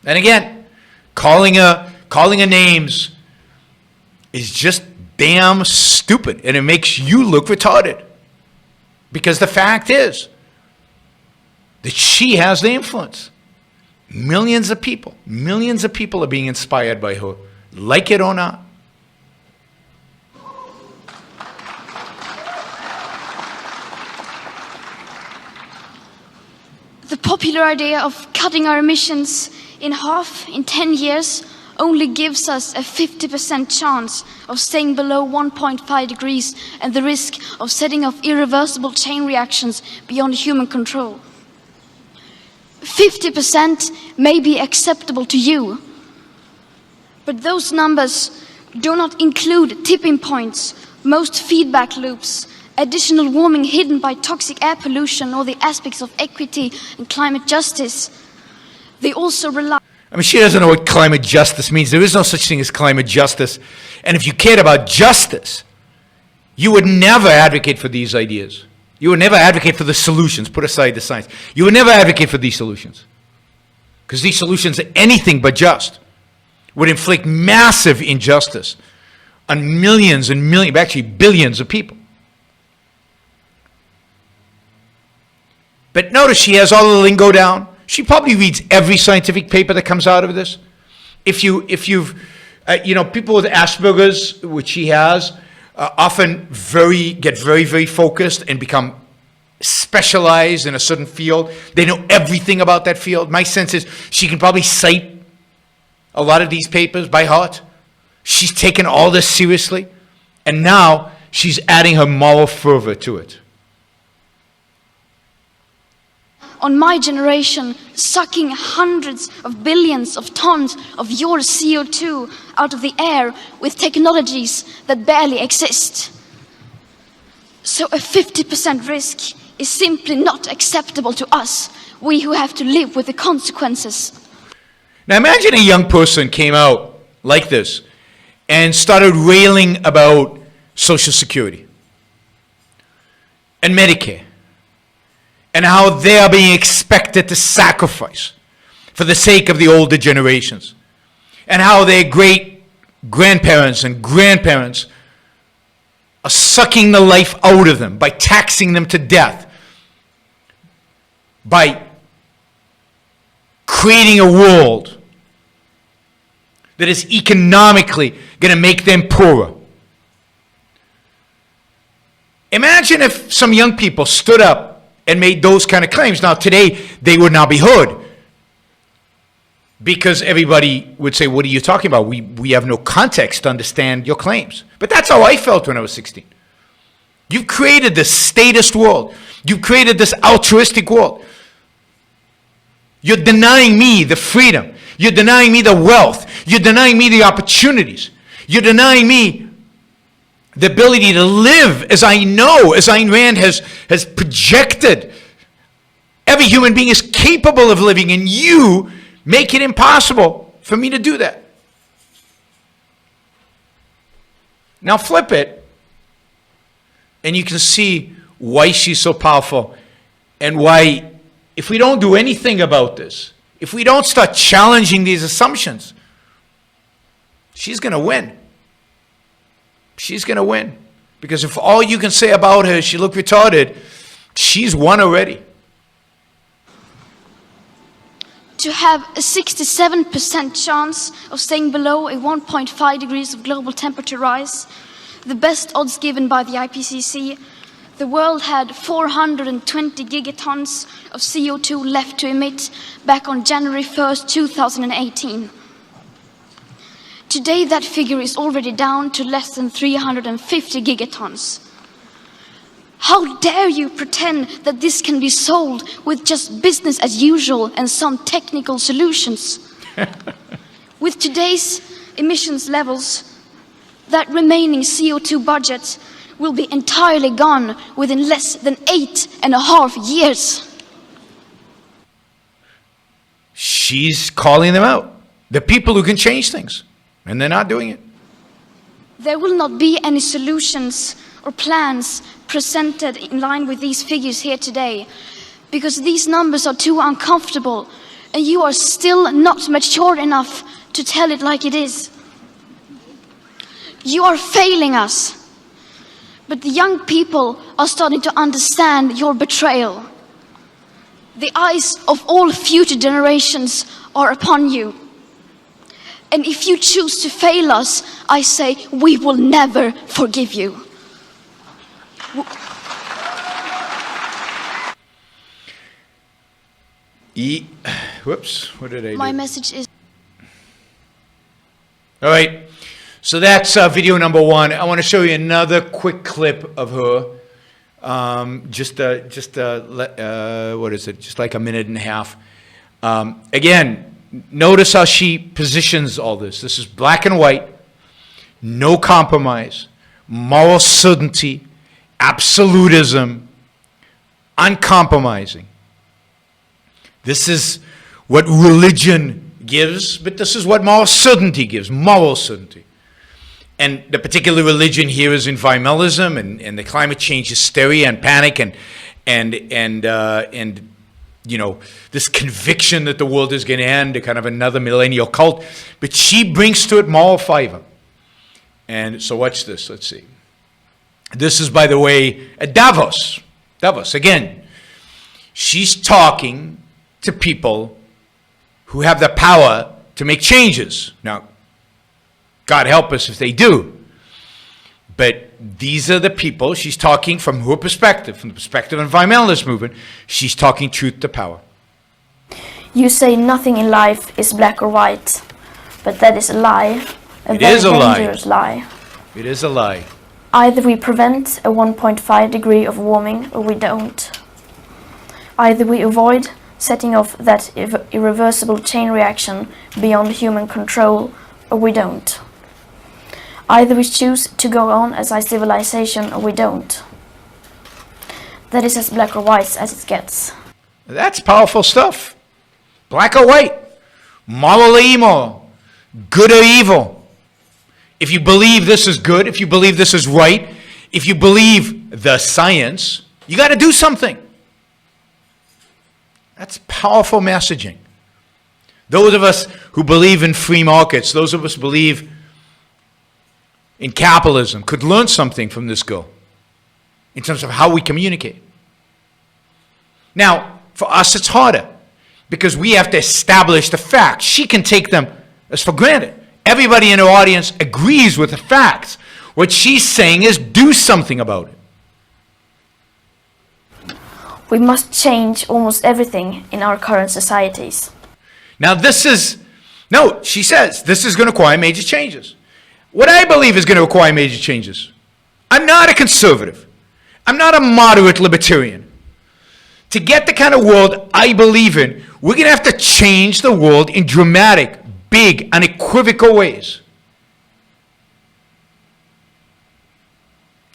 And again, calling her names is just damn stupid, and it makes you look retarded. Because the fact is that she has the influence. Millions of people are being inspired by her, like it or not. The popular idea of cutting our emissions in half in 10 years only gives us a 50% chance of staying below 1.5 degrees and the risk of setting off irreversible chain reactions beyond human control. 50% may be acceptable to you, but those numbers do not include tipping points, most feedback loops, additional warming hidden by toxic air pollution, or the aspects of equity and climate justice. They also rely... I mean, she doesn't know what climate justice means. There is no such thing as climate justice. And if you cared about justice, you would never advocate for these ideas. You would never advocate for the solutions, put aside the science. You would never advocate for these solutions. Because these solutions are anything but just. Would inflict massive injustice on millions and millions, actually billions of people. But notice she has all the lingo down. She probably reads every scientific paper that comes out of this. If you've, people with Asperger's, which she has, often get very focused and become specialized in a certain field. They know everything about that field. My sense is she can probably cite a lot of these papers by heart. She's taken all this seriously, and now she's adding her moral fervor to it. On my generation, sucking hundreds of billions of tons of your CO2 out of the air with technologies that barely exist. So a 50% risk is simply not acceptable to us, we who have to live with the consequences. Now imagine a young person came out like this and started railing about Social Security and Medicare, and how they are being expected to sacrifice for the sake of the older generations, and how their great-grandparents and grandparents are sucking the life out of them by taxing them to death, by creating a world that is economically going to make them poorer. Imagine if some young people stood up and made those kind of claims. Now today, they would not be heard, because everybody would say, what are you talking about? We have no context to understand your claims. But that's how I felt when I was 16. You've created this statist world. You've created this altruistic world. You're denying me the freedom. You're denying me the wealth. You're denying me the opportunities. You're denying me the ability to live as I know, as Ayn Rand has projected. Every human being is capable of living, and you make it impossible for me to do that. Now flip it, and you can see why she's so powerful, and why, if we don't do anything about this, if we don't start challenging these assumptions, she's going to win. She's going to win. Because if all you can say about her is she looked retarded, she's won already. To have a 67% chance of staying below a 1.5 degrees of global temperature rise, the best odds given by the IPCC, the world had 420 gigatons of CO2 left to emit back on January 1st, 2018. Today, that figure is already down to less than 350 gigatons. How dare you pretend that this can be solved with just business as usual and some technical solutions? With today's emissions levels, that remaining CO2 budget will be entirely gone within less than 8.5 years. She's calling them out. The people who can change things. And they're not doing it. There will not be any solutions or plans presented in line with these figures here today, because these numbers are too uncomfortable, and you are still not mature enough to tell it like it is. You are failing us. But the young people are starting to understand your betrayal. The eyes of all future generations are upon you. And if you choose to fail us, I say we will never forgive you. Whoops, what did I do? My message is... All right, so that's video number one. I want to show you another quick clip of her. What is it? Just like a minute and a half. Again, notice how she positions all this. This is black and white, no compromise, moral certainty, absolutism, uncompromising. This is what religion gives, but this is what moral certainty gives, moral certainty. And the particular religion here is environmentalism and the climate change hysteria and panic and you know, this conviction that the world is going to end, a kind of another millennial cult. But she brings to it moral fiber. And so watch this. Let's see. This is, by the way, at Davos. Davos, again. She's talking to people who have the power to make changes. Now, God help us if they do. But these are the people, she's talking from her perspective, from the perspective of the environmentalist movement. She's talking truth to power. You say nothing in life is black or white, but that is a lie. It is a lie. Dangerous lie. It is a lie. Either we prevent a 1.5 degree of warming or we don't. Either we avoid setting off that irreversible chain reaction beyond human control or we don't. Either we choose to go on as a civilization or we don't. That is as black or white as it gets. That's powerful stuff. Black or white, moral or immoral, good or evil. If you believe this is good, if you believe this is right, if you believe the science, you got to do something. That's powerful messaging. Those of us who believe in free markets, those of us who believe in capitalism could learn something from this girl in terms of how we communicate. Now, for us it's harder because we have to establish the facts. She can take them as for granted. Everybody in her audience agrees with the facts. What she's saying is do something about it. We must change almost everything in our current societies. Now she says this is going to require major changes. What I believe is going to require major changes. I'm not a conservative. I'm not a moderate libertarian. To get the kind of world I believe in, we're going to have to change the world in dramatic, big, unequivocal ways.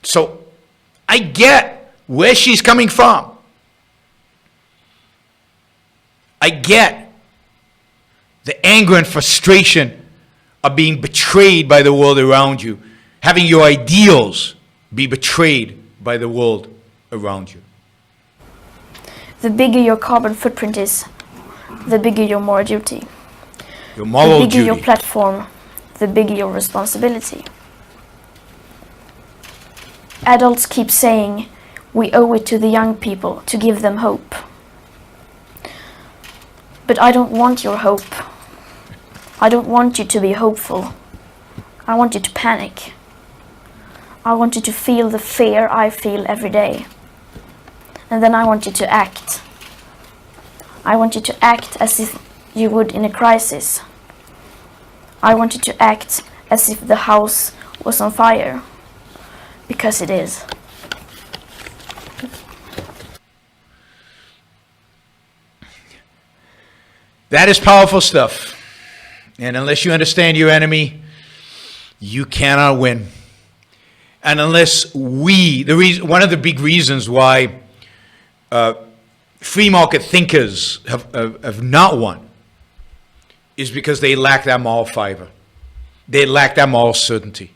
So I get where she's coming from. I get the anger and frustration of being betrayed by the world around you, having your ideals be betrayed by the world around you. The bigger your carbon footprint is, the bigger your moral duty. Your moral the bigger duty. your platform, the bigger your responsibility. Adults keep saying we owe it to the young people to give them hope. But I don't want your hope. I don't want you to be hopeful. I want you to panic. I want you to feel the fear I feel every day. And then I want you to act. I want you to act as if you would in a crisis. I want you to act as if the house was on fire. Because it is. That is powerful stuff. And unless you understand your enemy, you cannot win. And unless one of the big reasons why free market thinkers have not won is because they lack that moral fiber. They lack that moral certainty.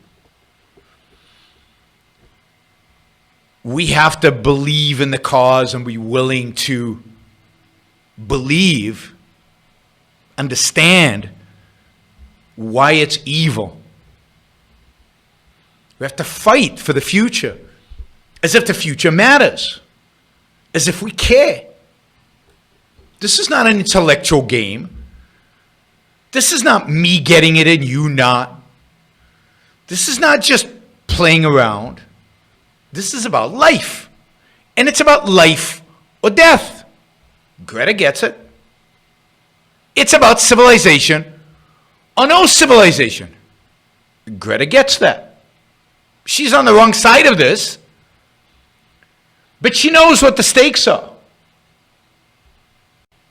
We have to believe in the cause and be willing to believe understand why it's evil. We have to fight for the future, as if the future matters, as if we care. This is not an intellectual game. This is not me getting it and you not. This is not just playing around. This is about life. And it's about life or death. Greta gets it. It's about civilization or no civilization. Greta gets that. She's on the wrong side of this, but she knows what the stakes are.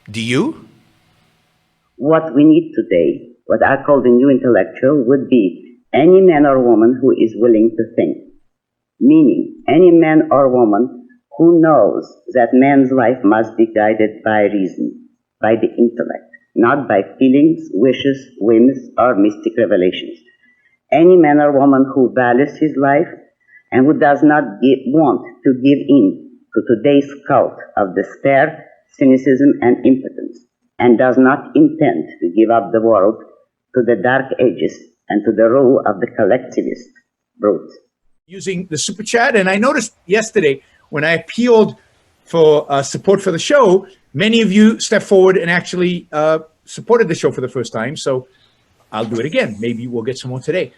Do you? What we need today, what I call the new intellectual, would be any man or woman who is willing to think. Meaning, any man or woman who knows that man's life must be guided by reason, by the intellect, not by feelings, wishes, whims, or mystic revelations. Any man or woman who values his life and who does not want to give in to today's cult of despair, cynicism, and impotence, and does not intend to give up the world to the dark ages and to the rule of the collectivist brute. Using the super chat, and I noticed yesterday when I appealed for support for the show, many of you stepped forward and actually supported the show for the first time. So I'll do it again. Maybe we'll get some more today.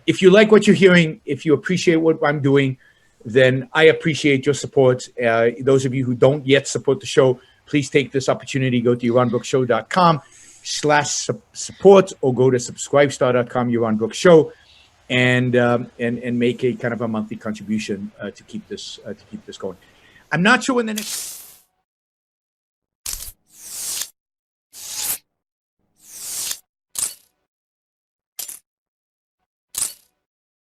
If you like what you're hearing, if you appreciate what I'm doing, then I appreciate your support. Those of you who don't yet support the show, please take this opportunity. Go to yaronbrookshow.com/support or go to subscribestar.com, Yaron Brook Show, and make a kind of a monthly contribution to keep this going. I'm not sure when the next